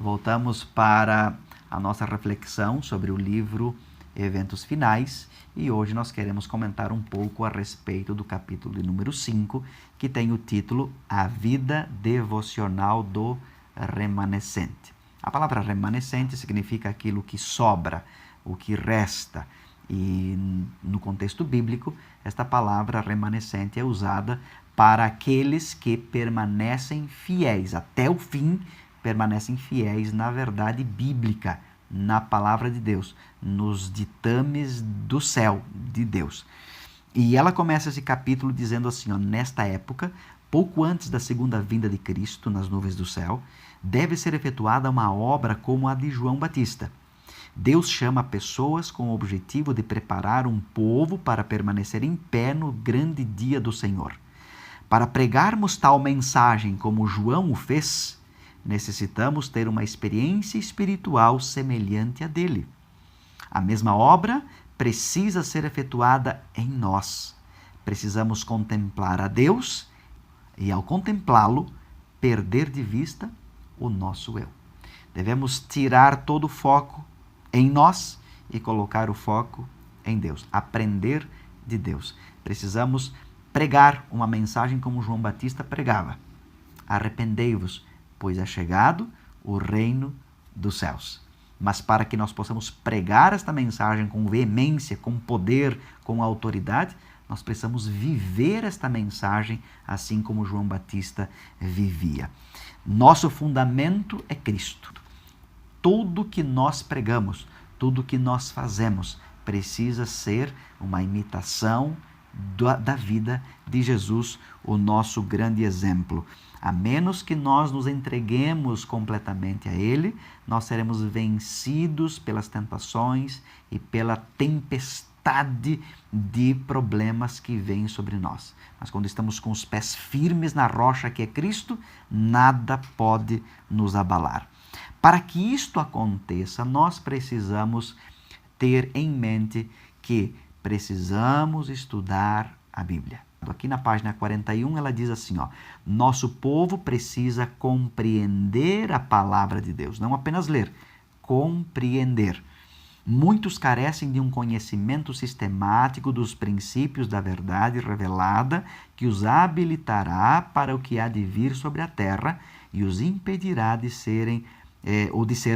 Voltamos para a nossa reflexão sobre o livro Eventos Finais e hoje nós queremos comentar um pouco a respeito do capítulo número 5, que tem o título A Vida Devocional do Remanescente. A palavra remanescente significa aquilo que sobra, o que resta. E no contexto bíblico, esta palavra remanescente é usada para aqueles que permanecem fiéis até o fim, permanecem fiéis na verdade bíblica, na palavra de Deus, nos ditames do céu de Deus. E ela começa esse capítulo dizendo assim, nesta época, pouco antes da segunda vinda de Cristo nas nuvens do céu, deve ser efetuada uma obra como a de João Batista. Deus chama pessoas com o objetivo de preparar um povo para permanecer em pé no grande dia do Senhor. Para pregarmos tal mensagem como João o fez, necessitamos ter uma experiência espiritual semelhante à dele. A mesma obra precisa ser efetuada em nós. Precisamos contemplar a Deus e, ao contemplá-lo, perder de vista o nosso eu. Devemos tirar todo o foco em nós e colocar o foco em Deus. Aprender de Deus. Precisamos pregar uma mensagem como João Batista pregava. Arrependei-vos, pois é chegado o reino dos céus. Mas para que nós possamos pregar esta mensagem com veemência, com poder, com autoridade, nós precisamos viver esta mensagem assim como João Batista vivia. Nosso fundamento é Cristo. Tudo que nós pregamos, tudo que nós fazemos, precisa ser uma imitação da vida de Jesus, o nosso grande exemplo. A menos que nós nos entreguemos completamente a Ele, nós seremos vencidos pelas tentações e pela tempestade de problemas que vêm sobre nós. Mas quando estamos com os pés firmes na rocha que é Cristo, nada pode nos abalar. Para que isto aconteça, nós precisamos ter em mente que precisamos estudar a Bíblia. Aqui na página 41 ela diz assim, nosso povo precisa compreender a palavra de Deus, não apenas ler, compreender. Muitos carecem de um conhecimento sistemático dos princípios da verdade revelada que os habilitará para o que há de vir sobre a terra e os impedirá de ser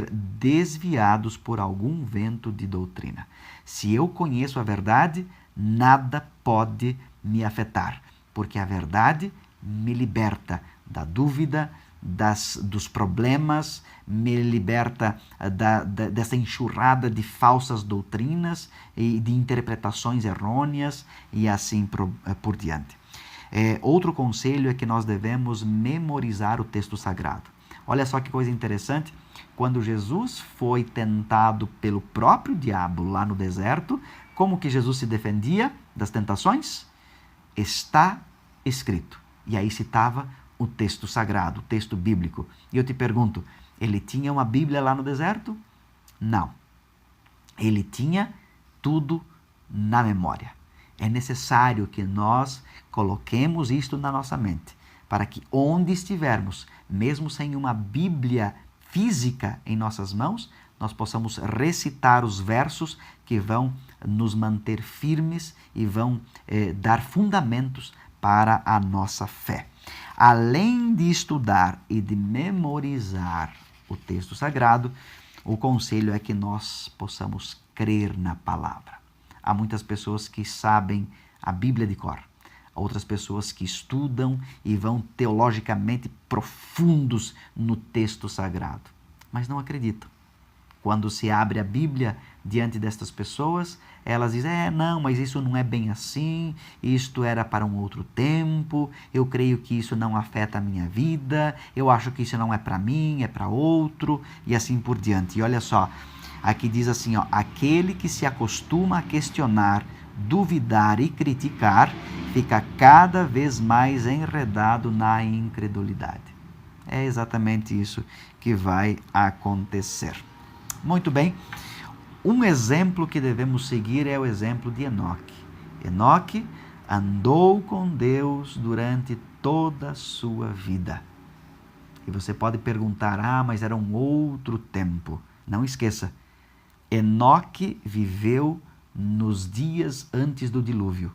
desviados por algum vento de doutrina. Se eu conheço a verdade, nada pode me afetar, porque a verdade me liberta da dúvida, dos problemas, me liberta dessa enxurrada de falsas doutrinas e de interpretações errôneas e assim por diante. Outro conselho é que nós devemos memorizar o texto sagrado. Olha só que coisa interessante, quando Jesus foi tentado pelo próprio diabo lá no deserto, como que Jesus se defendia das tentações? Está escrito. E aí citava o texto sagrado, o texto bíblico. E eu te pergunto, ele tinha uma Bíblia lá no deserto? Não. Ele tinha tudo na memória. É necessário que nós coloquemos isto na nossa mente, para que onde estivermos, mesmo sem uma Bíblia física em nossas mãos, nós possamos recitar os versos que vão nos manter firmes e vão dar fundamentos para a nossa fé. Além de estudar e de memorizar o texto sagrado, o conselho é que nós possamos crer na palavra. Há muitas pessoas que sabem a Bíblia de cor. Outras pessoas que estudam e vão teologicamente profundos no texto sagrado, mas não acreditam. Quando se abre a Bíblia diante destas pessoas, elas dizem, não, mas isso não é bem assim, isto era para um outro tempo, eu creio que isso não afeta a minha vida, eu acho que isso não é para mim, é para outro, e assim por diante. E olha só, aqui diz assim, aquele que se acostuma a questionar, duvidar e criticar, fica cada vez mais enredado na incredulidade. É exatamente isso que vai acontecer. Muito bem, um exemplo que devemos seguir é o exemplo de Enoque. Enoque andou com Deus durante toda a sua vida. E você pode perguntar, mas era um outro tempo. Não esqueça, Enoque viveu nos dias antes do dilúvio.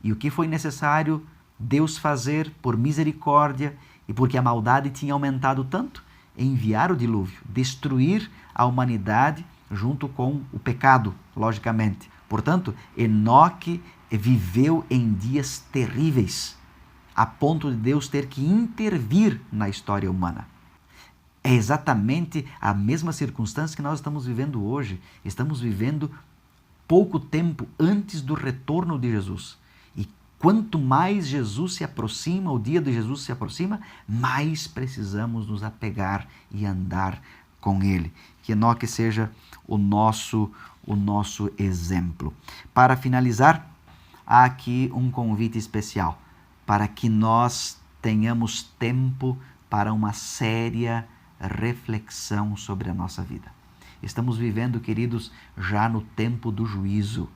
E o que foi necessário Deus fazer por misericórdia e porque a maldade tinha aumentado tanto? Enviar o dilúvio, destruir a humanidade junto com o pecado, logicamente. Portanto, Enoque viveu em dias terríveis, a ponto de Deus ter que intervir na história humana. É exatamente a mesma circunstância que nós estamos vivendo hoje. Estamos vivendo pouco tempo antes do retorno de Jesus. E quanto mais Jesus se aproxima, o dia de Jesus se aproxima, mais precisamos nos apegar e andar com Ele. Que Enoque seja o nosso exemplo. Para finalizar, há aqui um convite especial para que nós tenhamos tempo para uma séria reflexão sobre a nossa vida. Estamos vivendo, queridos, já no tempo do juízo.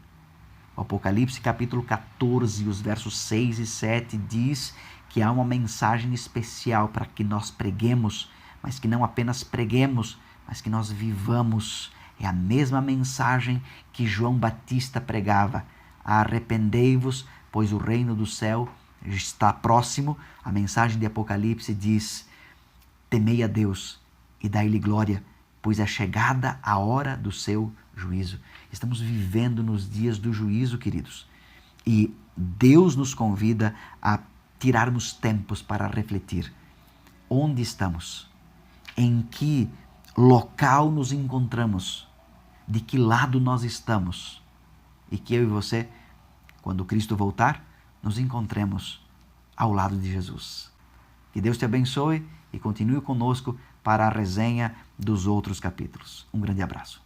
O Apocalipse capítulo 14, os versos 6 e 7 diz que há uma mensagem especial para que nós preguemos, mas que não apenas preguemos, mas que nós vivamos. É a mesma mensagem que João Batista pregava. Arrependei-vos, pois o reino do céu está próximo. A mensagem de Apocalipse diz: temei a Deus e dai-lhe glória, pois é chegada a hora do seu juízo. Estamos vivendo nos dias do juízo, queridos. E Deus nos convida a tirarmos tempos para refletir. Onde estamos? Em que local nos encontramos? De que lado nós estamos? E que eu e você, quando Cristo voltar, nos encontremos ao lado de Jesus. Que Deus te abençoe e continue conosco para a resenha dos outros capítulos. Um grande abraço.